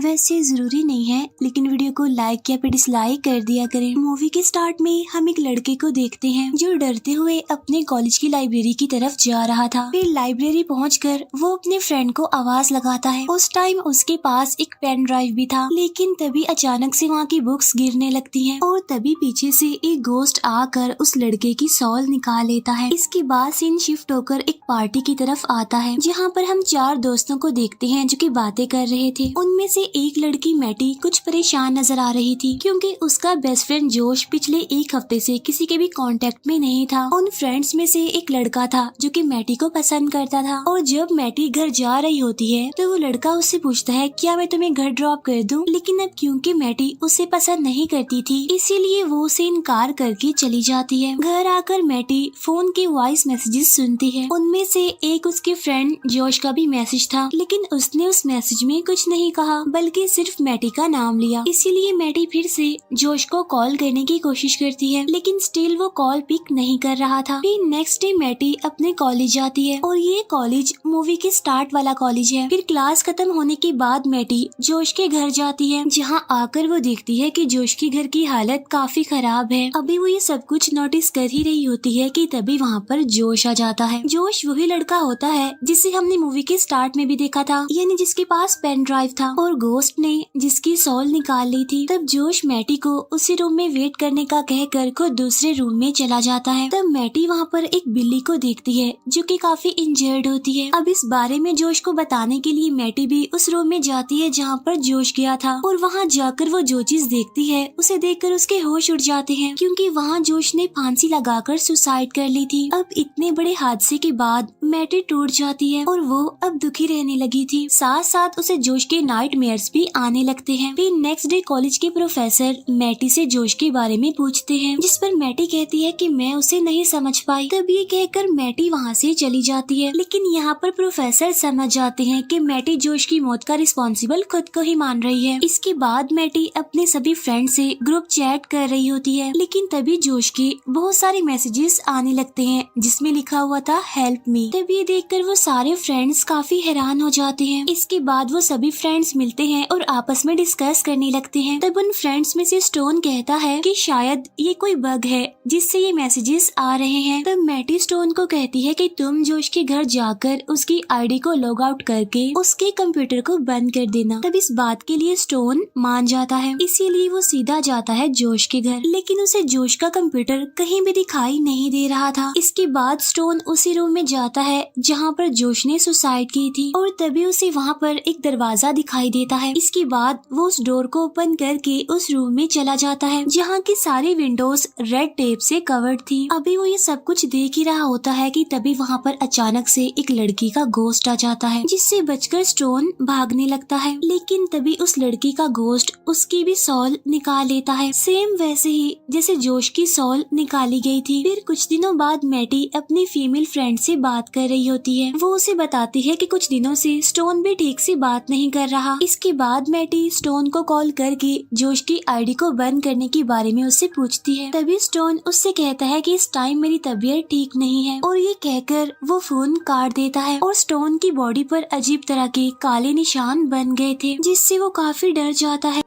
वैसे जरूरी नहीं है, लेकिन वीडियो को लाइक या फिर डिसलाइक कर दिया करें। मूवी के स्टार्ट में हम एक लड़के को देखते हैं जो डरते हुए अपने कॉलेज की लाइब्रेरी की तरफ जा रहा था। फिर लाइब्रेरी पहुंचकर वो अपने फ्रेंड को आवाज लगाता है। उस टाइम उसके पास एक पेन ड्राइव भी था, लेकिन तभी अचानक से वहाँ की बुक्स गिरने लगती हैं और तभी पीछे से एक घोस्ट आकर उस लड़के की सॉल निकाल लेता है। इसके बाद सीन शिफ्ट होकर एक पार्टी की तरफ आता है, जहाँ पर हम 4 दोस्तों को देखते हैं जो कि बातें कर रहे थे। उनमें से एक लड़की मैटी कुछ परेशान नजर आ रही थी, क्योंकि उसका बेस्ट फ्रेंड जोश पिछले एक हफ्ते से किसी के भी कांटेक्ट में नहीं था। उन फ्रेंड्स में से एक लड़का था जो कि मैटी को पसंद करता था, और जब मैटी घर जा रही होती है तो वो लड़का उससे पूछता है क्या मैं तुम्हें घर ड्रॉप कर दूं, लेकिन अब क्योंकि मैटी उसे पसंद नहीं करती थी इसीलिए वो उसे इनकार करके चली जाती है। घर आकर मैटी फोन के वॉइस मैसेजेस सुनती है। उनमें से एक उसके फ्रेंड जोश का भी मैसेज था, लेकिन उसने उस मैसेज में कुछ नहीं कहा बल्कि सिर्फ मैटी का नाम लिया। इसीलिए मैटी फिर से जोश को कॉल करने की कोशिश करती है, लेकिन स्टिल वो कॉल पिक नहीं कर रहा था। फिर नेक्स्ट डे मैटी अपने कॉलेज जाती है, और ये कॉलेज मूवी के स्टार्ट वाला कॉलेज है। फिर क्लास खत्म होने के बाद मैटी जोश के घर जाती है, जहाँ आकर वो देखती है कि जोश के घर की हालत काफी खराब है। अभी वो ये सब कुछ नोटिस कर ही रही होती है कि तभी वहाँ पर जोश आ जाता है। जोश वही लड़का होता है जिसे हमने मूवी के स्टार्ट में भी देखा था, यानी जिसके पास पेन ड्राइव था और घोस्ट ने जिसकी सॉल निकाल ली थी। तब जोश मैटी को उसी रूम में वेट करने का कहकर खुद दूसरे रूम में चला जाता है। तब मैटी वहाँ पर एक बिल्ली को देखती है जो कि काफी इंजर्ड होती है। अब इस बारे में जोश को बताने के लिए मैटी भी उस रूम में जाती है जहाँ पर जोश गया था, और वहाँ जाकर वो जो चीज देखती है उसे देखकर उसके होश उड़ जाते हैं, क्योंकि वहाँ जोश ने फांसी लगाकर सुसाइड कर ली थी। अब इतने बड़े हादसे के बाद मैटी टूट जाती है और वो अब दुखी रहने लगी थी। साथ साथ उसे जोश के नाइटमेयर्स भी आने लगते हैं। फिर नेक्स्ट डे कॉलेज के प्रोफेसर मैटी से जोश के बारे में पूछते हैं, जिस पर मैटी कहती है कि मैं उसे नहीं समझ पाई। तब ये कहकर मैटी वहाँ से चली जाती है, लेकिन यहाँ पर प्रोफेसर समझ जाते हैं कि मैटी जोश की मौत का रिस्पॉन्सिबल खुद को ही मान रही है। इसके बाद मैटी अपने सभी फ्रेंड से ग्रुप चैट कर रही होती है, लेकिन तभी जोश के बहुत सारे मैसेजेस आने लगते हैं जिसमें लिखा हुआ था हेल्प मी। तब ये देखकर वो सारे फ्रेंड्स काफी हैरान हो जाते हैं। इसके बाद वो सभी फ्रेंड्स मिलते हैं और आपस में डिस्कस करने लगते हैं। तब उन फ्रेंड्स में से स्टोन कहता है कि शायद ये कोई बग है जिससे ये मैसेजेस आ रहे हैं। तब मैटी स्टोन को कहती है कि तुम जोश के घर जाकर उसकी आईडी को लॉग आउट करके उसके कंप्यूटर को बंद कर देना। तब इस बात के लिए स्टोन मान जाता है, इसीलिए वो सीधा जाता है जोश के घर, लेकिन उसे जोश का कंप्यूटर कहीं भी दिखाई नहीं दे रहा था। इसके बाद स्टोन उसी रूम में जाता है जहाँ पर जोश ने सुसाइड की थी, और तभी उसे वहाँ पर एक दरवाजा दिखाई देता है। इसके बाद वो उस डोर को ओपन करके उस रूम में चला जाता है जहाँ की सारी विंडोज रेड टेप से कवर्ड थी। अभी वो ये सब कुछ देख ही रहा होता है कि तभी वहाँ पर अचानक से एक लड़की का घोस्ट आ जाता है, जिससे बचकर स्टोन भागने लगता है, लेकिन तभी उस लड़की का घोस्ट उसकी भी सॉल निकाल लेता है, सेम वैसे ही जैसे जोश की सॉल निकाली गई थी। फिर कुछ दिनों बाद मैटी अपनी फीमेल फ्रेंड से बात कर रही होती है। वो उसे बताती है कि कुछ दिनों से स्टोन भी ठीक से बात नहीं कर रहा। इसके बाद मैटी स्टोन को कॉल करके जोश की आईडी को बंद करने के बारे में उससे पूछती है। तभी स्टोन उससे कहता है कि इस टाइम मेरी तबीयत ठीक नहीं है, और ये कहकर वो फोन काट देता है, और स्टोन की बॉडी पर अजीब तरह के काले निशान बन गए थे, जिससे वो काफी डर जाता है।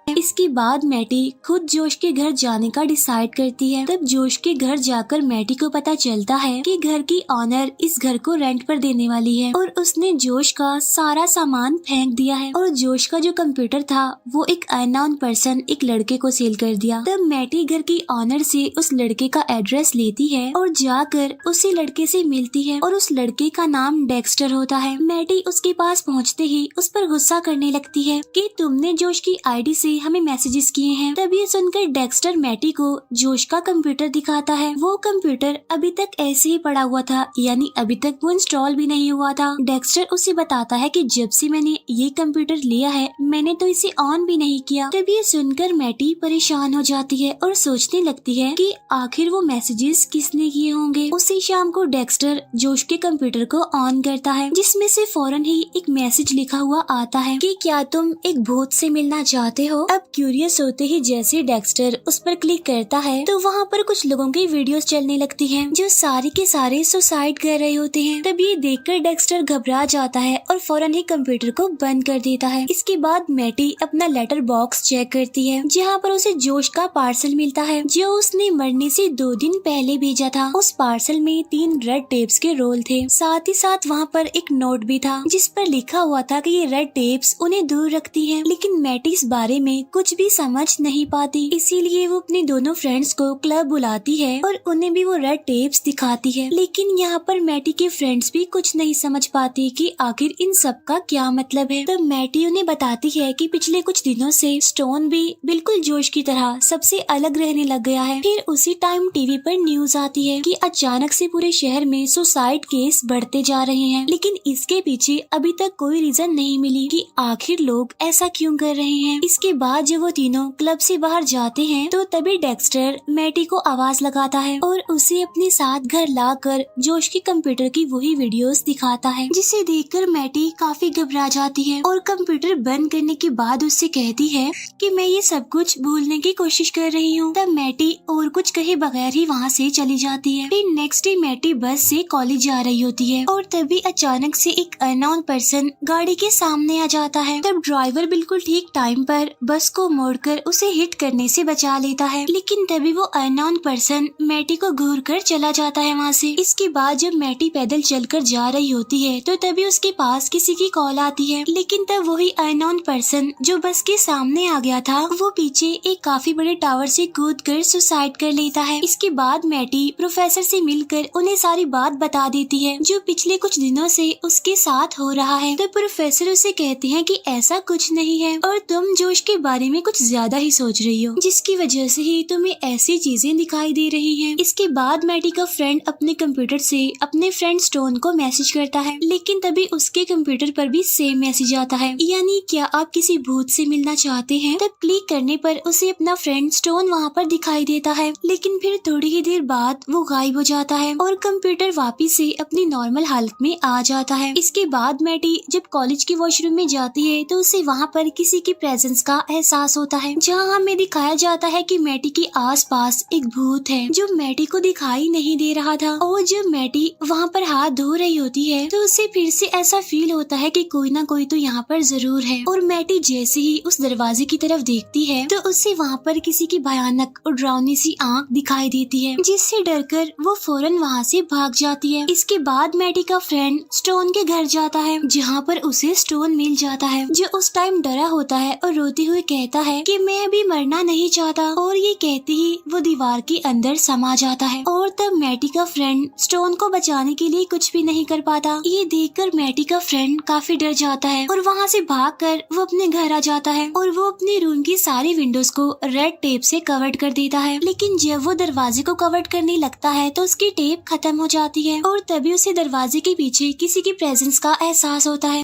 इसके बाद मैटी खुद जोश के घर जाने का डिसाइड करती है। तब जोश के घर जाकर मैटी को पता चलता है कि घर की ऑनर इस घर को रेंट पर देने वाली है, और उसने जोश का सारा सामान फेंक दिया है, और जोश का जो कंप्यूटर था वो एक अननोन पर्सन एक लड़के को सेल कर दिया। तब मैटी घर की ऑनर से उस लड़के का एड्रेस लेती है और जाकर उसी लड़के से मिलती है, और उस लड़के का नाम डेक्स्टर होता है। मैटी उसके पास पहुँचते ही उस पर गुस्सा करने लगती है कि तुमने जोश की आईडी से हमें मैसेजेस किए हैं। तब ये सुनकर डेक्स्टर मैटी को जोश का कंप्यूटर दिखाता है। वो कंप्यूटर अभी तक ऐसे ही पड़ा हुआ था, यानी अभी तक वो इंस्टॉल भी नहीं हुआ था। डेक्स्टर उसे बताता है कि जब से मैंने ये कंप्यूटर लिया है मैंने तो इसे ऑन भी नहीं किया। तब ये सुनकर मैटी परेशान हो जाती है और सोचने लगती है कि आखिर वो मैसेजेस किसने किए होंगे। उसी शाम को डेक्स्टर जोश के कंप्यूटर को ऑन करता है, जिसमें से फौरन ही एक मैसेज लिखा हुआ आता है कि क्या तुम एक भूत से मिलना चाहते हो। अब क्यूरियस होते ही जैसे डेक्स्टर उस पर क्लिक करता है तो वहाँ पर कुछ लोगों की वीडियोस चलने लगती हैं जो सारे के सारे सुसाइड कर रहे होते हैं। तब ये देखकर डेक्स्टर घबरा जाता है और फौरन ही कंप्यूटर को बंद कर देता है। इसके बाद मैटी अपना लेटर बॉक्स चेक करती है जहाँ पर उसे जोश का पार्सल मिलता है जो उसने मरने से 2 दिन पहले भेजा था। उस पार्सल में 3 रेड टेप्स के रोल थे। साथ ही साथ वहाँ पर एक नोट भी था जिस पर लिखा हुआ था कि ये रेड टेप्स उन्हें दूर रखती हैं। लेकिन मैटी इस बारे में कुछ भी समझ नहीं पाती, इसीलिए वो अपने दोनों फ्रेंड्स को क्लब बुलाती है और उन्हें भी वो रेड टेप्स दिखाती है। लेकिन यहाँ पर मैटी के फ्रेंड्स भी कुछ नहीं समझ पाती कि आखिर इन सब का क्या मतलब है। तब मैटी उन्हें बताती है कि पिछले कुछ दिनों से स्टोन भी बिल्कुल जोश की तरह सबसे अलग रहने लग गया है। फिर उसी टाइम टीवी पर न्यूज आती है कि अचानक से पूरे शहर में सुसाइड केस बढ़ते जा रहे हैं। लेकिन इसके पीछे अभी तक कोई रीजन नहीं मिली कि आखिर लोग ऐसा क्यों कर रहे हैं। इसके बाद जब वो तीनों क्लब से बाहर जाते हैं तो तभी डेक्स्टर मैटी को आवाज लगाता है और उसे अपने साथ घर लाकर जोश के कंप्यूटर की वही वीडियोस दिखाता है, जिसे देखकर मैटी काफी घबरा जाती है और कंप्यूटर बंद करने के बाद उससे कहती है कि मैं ये सब कुछ भूलने की कोशिश कर रही हूँ। तब मैटी और कुछ कहे बगैर ही वहाँ से चली जाती है। फिर नेक्स्ट डे मैटी बस से कॉलेज जा रही होती है और तभी अचानक से एक अननोन पर्सन गाड़ी के सामने आ जाता है। तब ड्राइवर बिल्कुल ठीक टाइम पर बस को मोड़कर उसे हिट करने से बचा लेता है। लेकिन तभी वो अननोन पर्सन मैटी को घूर कर चला जाता है वहाँ से। इसके बाद जब मैटी पैदल चलकर जा रही होती है तो तभी उसके पास किसी की कॉल आती है। लेकिन तब वही अननोन पर्सन जो बस के सामने आ गया था वो पीछे एक काफी बड़े टावर से कूदकर सुसाइड कर लेता है। इसके बाद मैटी प्रोफेसर से मिलकर उन्हें सारी बात बता देती है जो पिछले कुछ दिनों से उसके साथ हो रहा है। तो प्रोफेसर उसे कहते हैं कि ऐसा कुछ नहीं है और तुम जोश के बारे में कुछ ज्यादा ही सोच रही हो, जिसकी वजह से ही तुम्हें ऐसी चीजें दिखाई दे रही हैं। इसके बाद मैटी का फ्रेंड अपने कंप्यूटर से अपने फ्रेंड स्टोन को मैसेज करता है, लेकिन तभी उसके कंप्यूटर पर भी सेम मैसेज आता है, यानी क्या आप किसी भूत से मिलना चाहते हैं। तब क्लिक करने पर उसे अपना फ्रेंड स्टोन वहाँ पर दिखाई देता है, लेकिन फिर थोड़ी ही देर बाद वो गायब हो जाता है और कंप्यूटर वापिस से अपनी नॉर्मल हालत में आ जाता है। इसके बाद मैटी जब कॉलेज के वॉशरूम में जाती है तो उसे वहाँ पर किसी की प्रेजेंस का एहसास होता है, जहाँ हमें दिखाया जाता है कि मैटी के आसपास एक भूत है जो मैटी को दिखाई नहीं दे रहा था। और जब मैटी वहाँ पर हाथ धो रही होती है तो उसे फिर से ऐसा फील होता है कि कोई ना कोई तो यहाँ पर जरूर है। और मैटी जैसे ही उस दरवाजे की तरफ देखती है तो उसे वहाँ पर किसी की भयानक और डरावनी सी आंख दिखाई देती है, जिससे डरकर वो फौरन वहाँ से भाग जाती है। इसके बाद मैटी का फ्रेंड स्टोन के घर जाता है जहाँ पर उसे स्टोन मिल जाता है, जो उस टाइम डरा होता है और रोते हुए कहता है कि मैं अभी मरना नहीं चाहता। और ये कहते ही वो दीवार के अंदर समा जाता है और तब मैटी का फ्रेंड स्टोन को बचाने के लिए कुछ भी नहीं कर पाता। ये देखकर मैटी का फ्रेंड काफी डर जाता है और वहाँ से भागकर वो अपने घर आ जाता है और वो अपने रूम की सारी विंडोज को रेड टेप से कवर्ड कर देता है। लेकिन जब वो दरवाजे को कवर्ड करने लगता है तो उसकी टेप खत्म हो जाती है और तभी उसे दरवाजे के पीछे किसी की प्रेजेंस का एहसास होता है।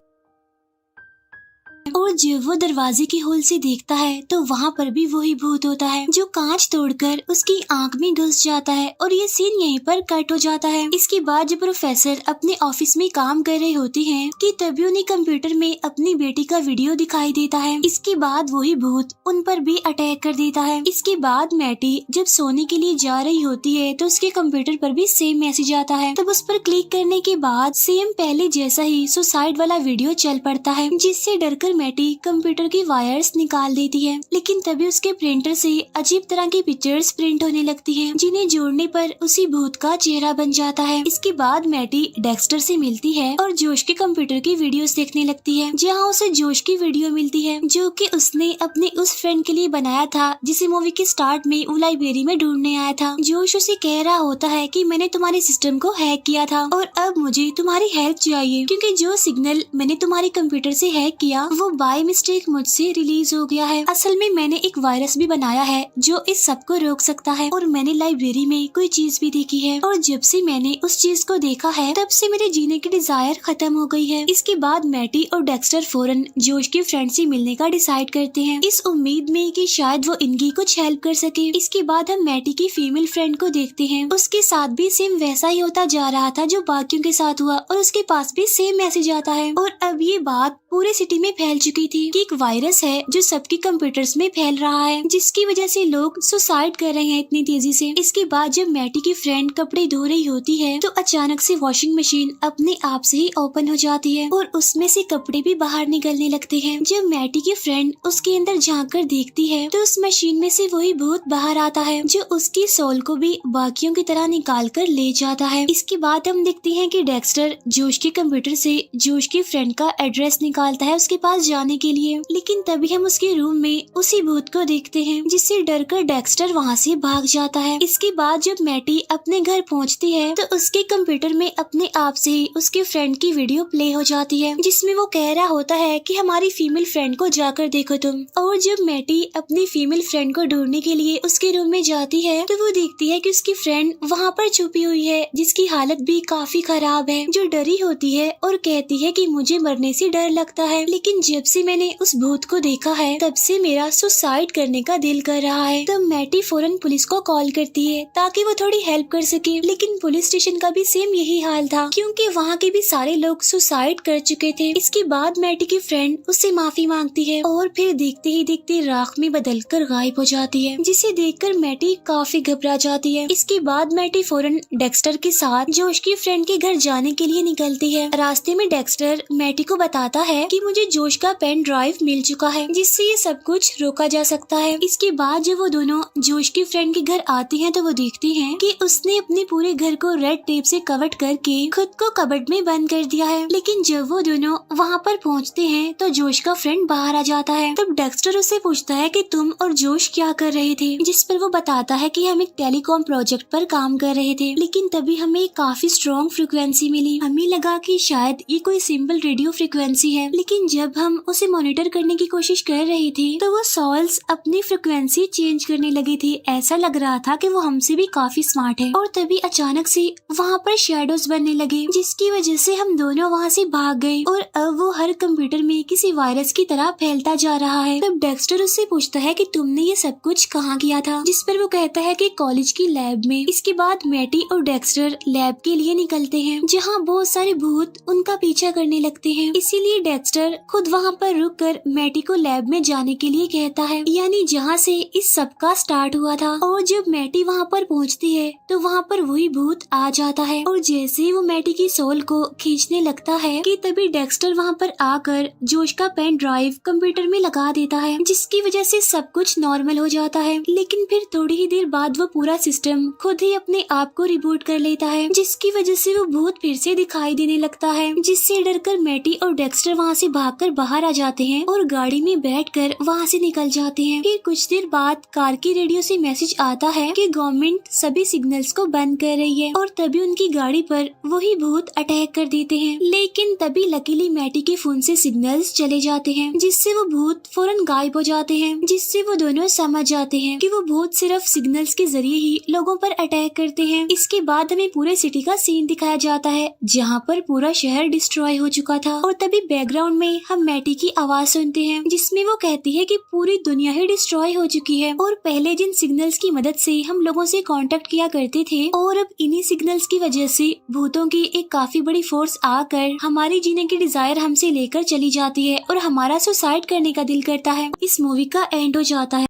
और जब वो दरवाजे के होल से देखता है तो वहाँ पर भी वही भूत होता है जो कांच तोड़कर उसकी आंख में घुस जाता है और ये सीन यहीं पर कट हो जाता है। इसके बाद जब प्रोफेसर अपने ऑफिस में काम कर रहे होते हैं कि तभी उन्हें कंप्यूटर में अपनी बेटी का वीडियो दिखाई देता है। इसके बाद वही भूत उन पर भी अटैक कर देता है। इसके बाद मैटी जब सोने के लिए जा रही होती है तो उसके कंप्यूटर पर भी सेम मैसेज आता है। तब उस पर क्लिक करने के बाद सेम पहले जैसा ही सुसाइड वाला वीडियो चल पड़ता है, जिससे डरकर मैटी कंप्यूटर की वायर्स निकाल देती है। लेकिन तभी उसके प्रिंटर से अजीब तरह की पिक्चर्स प्रिंट होने लगती हैं, जिन्हें जोड़ने पर उसी भूत का चेहरा बन जाता है। इसके बाद मैटी डेक्स्टर से मिलती है और जोश के कंप्यूटर की वीडियोस देखने लगती है, जहां उसे जोश की वीडियो मिलती है जो कि उसने अपने उस फ्रेंड के लिए बनाया था जिसे मूवी के स्टार्ट में वो लाइब्रेरी में ढूंढने आया था। जोश उसे कह रहा होता है कि मैंने तुम्हारे सिस्टम को हैक किया था और अब मुझे तुम्हारी हेल्प चाहिए, क्योंकि जो सिग्नल मैंने तुम्हारे कंप्यूटर से हैक किया वो बाय मिस्टेक मुझसे रिलीज हो गया है। असल में मैंने एक वायरस भी बनाया है जो इस सब को रोक सकता है और मैंने लाइब्रेरी में कोई चीज भी देखी है और जब से मैंने उस चीज को देखा है तब से मेरे जीने की डिजायर खत्म हो गई है। इसके बाद मैटी और डेक्स्टर फौरन जोश के फ्रेंड से मिलने का डिसाइड करते हैं, इस उम्मीद में कि शायद वो इनकी कुछ हेल्प कर सके। इसके बाद हम मैटी की फीमेल फ्रेंड को देखते हैं, उसके साथ भी सेम वैसा ही होता जा रहा था जो बाकियों के साथ हुआ और उसके पास भी सेम मैसेज आता है और अब ये बात पूरे सिटी में फैल चुकी चुकी थी कि एक वायरस है जो सबके कंप्यूटर्स में फैल रहा है, जिसकी वजह से लोग सुसाइड कर रहे हैं इतनी तेजी से। इसके बाद जब मैटी की फ्रेंड कपड़े धो रही होती है तो अचानक से वॉशिंग मशीन अपने आप से ही ओपन हो जाती है और उसमें से कपड़े भी बाहर निकलने लगते हैं। जब मैटी की फ्रेंड उसके अंदर झांक कर देखती है तो उस मशीन में से वही भूत बाहर आता है जो उसकी सोल को भी बाकियों की तरह निकाल कर ले जाता है। इसके बाद हम देखते हैं कि डेक्स्टर जोश के कंप्यूटर से जोश की फ्रेंड का एड्रेस निकालता है उसके पास जाने के लिए, लेकिन तभी हम उसके रूम में उसी भूत को देखते हैं जिससे डरकर डेक्स्टर वहाँ से भाग जाता है। इसके बाद जब मैटी अपने घर पहुँचती है तो उसके कंप्यूटर में अपने आप से ही उसके फ्रेंड की वीडियो प्ले हो जाती है जिसमें वो कह रहा होता है कि हमारी फीमेल फ्रेंड को जाकर देखो तुम। और जब मैटी अपनी फीमेल फ्रेंड को ढूंढने के लिए उसके रूम में जाती है तो वो देखती है कि उसकी फ्रेंड वहाँ पर छुपी हुई है जिसकी हालत भी काफी खराब है, जो डरी होती है और कहती है कि मुझे मरने से डर लगता है, लेकिन जब से मैंने उस भूत को देखा है तब से मेरा सुसाइड करने का दिल कर रहा है। तब मैटी फौरन पुलिस को कॉल करती है ताकि वो थोड़ी हेल्प कर सके, लेकिन पुलिस स्टेशन का भी सेम यही हाल था क्योंकि वहाँ के भी सारे लोग सुसाइड कर चुके थे। इसके बाद मैटी की फ्रेंड उससे माफी मांगती है और फिर देखते ही देखते राख में बदलकर गायब हो जाती है, जिसे देखकर मैटी काफी घबरा जाती है। इसके बाद मैटी फौरन डेक्स्टर के साथ जोश की फ्रेंड के घर जाने के लिए निकलती है। रास्ते में डेक्स्टर मैटी को बताता है कि मुझे जोश का पेन ड्राइव मिल चुका है जिससे ये सब कुछ रोका जा सकता है। इसके बाद जब वो दोनों जोश की फ्रेंड के घर आती हैं तो वो देखती हैं कि उसने अपने पूरे घर को रेड टेप से कवर करके खुद को कबर्ड में बंद कर दिया है, लेकिन जब वो दोनों वहाँ पर पहुँचते हैं तो जोश का फ्रेंड बाहर आ जाता है। तब डेक्स्टर उससे पूछता है कि तुम और जोश क्या कर रहे थे, जिस पर वो बताता है कि हम एक टेलीकॉम प्रोजेक्ट पर काम कर रहे थे, लेकिन तभी हमें काफी स्ट्रॉन्ग फ्रिक्वेंसी मिली। हमें लगा कि शायद ये कोई सिंपल रेडियो फ्रिक्वेंसी है, लेकिन जब हम उसे मॉनिटर करने की कोशिश कर रहे थे तो वो सोल्स अपनी फ्रिक्वेंसी चेंज करने लगी थी। ऐसा लग रहा था कि वो हमसे भी काफी स्मार्ट है। और तभी अचानक से वहाँ पर शैडोज बनने लगे जिसकी वजह से हम दोनों वहाँ से भाग गए और अब वो हर कंप्यूटर में किसी वायरस की तरह फैलता जा रहा है। तब डेक्स्टर उससे पूछता है कि तुमने ये सब कुछ कहाँ किया था, जिस पर वो कहता है कि कॉलेज की लैब में। इसके बाद मैटी और डेक्स्टर लैब के लिए निकलते हैं जहाँ बहुत सारे भूत उनका पीछा करने लगते हैं। इसीलिए डेक्स्टर खुद वहाँ पर रुककर मैटी को लैब में जाने के लिए कहता है, यानी जहाँ से इस सब का स्टार्ट हुआ था। और जब मैटी वहाँ पर पहुँचती है तो वहाँ पर वही भूत आ जाता है और जैसे ही वो मैटी की सोल को खींचने लगता है कि तभी डेक्स्टर वहाँ पर आकर जोश का पेन ड्राइव कंप्यूटर में लगा देता है, जिसकी वजह से सब कुछ नॉर्मल हो जाता है। लेकिन फिर थोड़ी ही देर बाद वो पूरा सिस्टम खुद ही अपने आप को रिबूट कर लेता है, जिसकी वजह से वो भूत फिर से दिखाई देने लगता है, जिससे डरकर मैटी और डेक्स्टर वहाँ से भागकर बाहर आ जाते हैं और गाड़ी में बैठकर वहाँ से निकल जाते हैं। फिर कुछ देर बाद कार की रेडियो से मैसेज आता है कि गवर्नमेंट सभी सिग्नल्स को बंद कर रही है और तभी उनकी गाड़ी पर वही भूत अटैक कर देते हैं। लेकिन तभी लकीली मैटी के फोन से सिग्नल्स चले जाते हैं, जिससे वो भूत फौरन गायब हो जाते हैं, जिससे वो दोनों समझ जाते हैं कि वो भूत सिर्फ सिग्नल्स के जरिए ही लोगों पर अटैक करते हैं। इसके बाद हमें पूरे सिटी का सीन दिखाया जाता है जहाँ पर पूरा शहर डिस्ट्रॉय हो चुका था और तभी बैकग्राउंड में हम मैटी की आवाज सुनते हैं जिसमें वो कहती है कि पूरी दुनिया ही डिस्ट्रॉय हो चुकी है और पहले जिन सिग्नल्स की मदद से हम लोगों से कांटेक्ट किया करते थे और अब इन्हीं सिग्नल्स की वजह से भूतों की एक काफी बड़ी फोर्स आकर हमारी जीने की डिजायर हमसे लेकर चली जाती है और हमारा सुसाइड करने का दिल करता है। इस मूवी का एंड हो जाता है।